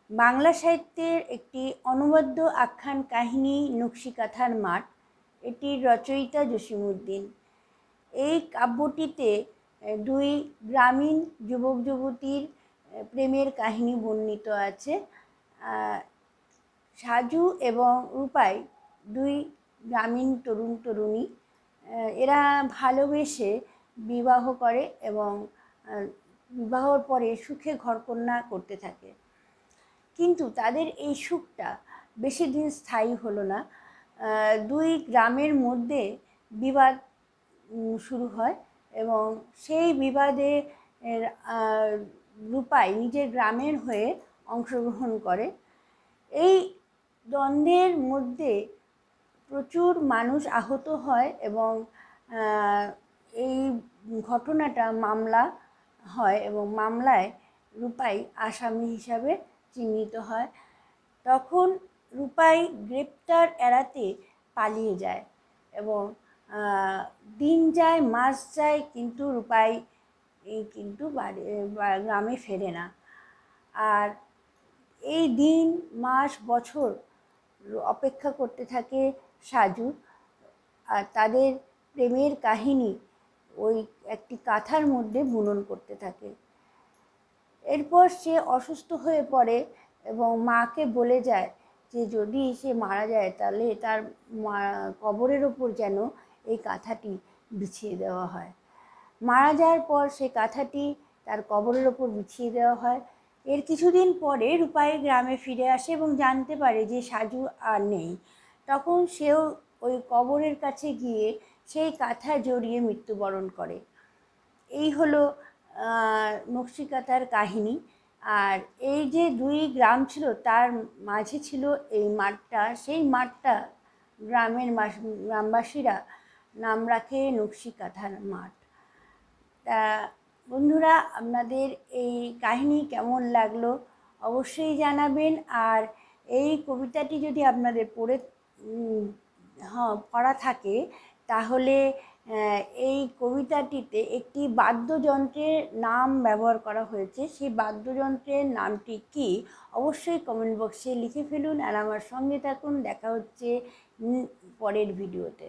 বাংলা সাহিত্যের একটি অনবদ্য আখ্যান কাহিনী নকশিকাঁথার মাঠ। এটির রচয়িতা জসিমউদ্দিন। এই কাব্যটিতে দুই গ্রামীণ যুবক যুবতীর প্রেমের কাহিনী বর্ণিত আছে। সাজু এবং রূপাই দুই গ্রামীণ তরুণ তরুণী। এরা ভালোবেসে বিবাহ করে এবং বিবাহর পরে সুখে ঘরকন্যা করতে থাকে। কিন্তু তাদের এই সুখটা বেশি দিন স্থায়ী হলো না। দুই গ্রামের মধ্যে বিবাদ শুরু হয় এবং সেই বিবাদে রূপাই নিজের গ্রামের হয়ে অংশগ্রহণ করে। এই দ্বন্দ্বের মধ্যে প্রচুর মানুষ আহত হয় এবং এই ঘটনাটা মামলা হয় এবং মামলায় রূপাই আসামি হিসাবে চিহ্নিত হয়। তখন রূপাই গ্রেপ্তার এড়াতে পালিয়ে যায় এবং দিন যায় মাস যায়, কিন্তু রূপাই কিন্তু গ্রামে ফেরে না। আর এই দিন মাস বছর অপেক্ষা করতে থাকে সাজু, আর তাদের প্রেমের কাহিনী ওই একটি কাঁথার মধ্যে বুনন করতে থাকে। এরপর সে অসুস্থ হয়ে পড়ে এবং মাকে বলে যায় যে যদি সে মারা যায় তাহলে তার কবরের ওপর যেন এই কাঁথাটি বিছিয়ে দেওয়া হয়। মারা যাওয়ার পর সেই কাঁথাটি তার কবরের ওপর বিছিয়ে দেওয়া হয়। এর কিছুদিন পরে রূপাই গ্রামে ফিরে আসে এবং জানতে পারে যে সাজু আর নেই। তখন সেও ওই কবরের কাছে গিয়ে সেই কাঁথা জড়িয়ে মৃত্যুবরণ করে। এই হলো নকশিকাঁথার কাহিনী। আর এই যে দুই গ্রাম ছিল তার মাঝে ছিল এই মাঠটা। সেই মাঠটা গ্রামবাসীরা নাম রাখে নকশিকাঁথার মাঠ। তা বন্ধুরা, আপনাদের এই কাহিনী কেমন লাগলো অবশ্যই জানাবেন। আর এই কবিতাটি যদি আপনাদের পড়া থাকে তাহলে এই কবিতাটিতে একটি বাদ্যযন্ত্রের নাম ব্যবহার করা হয়েছে। সেই বাদ্যযন্ত্রের নামটি কি অবশ্যই কমেন্ট বক্সে লিখে ফেলুন আর আমার সঙ্গে থাকুন। দেখা হচ্ছে পরের ভিডিওতে।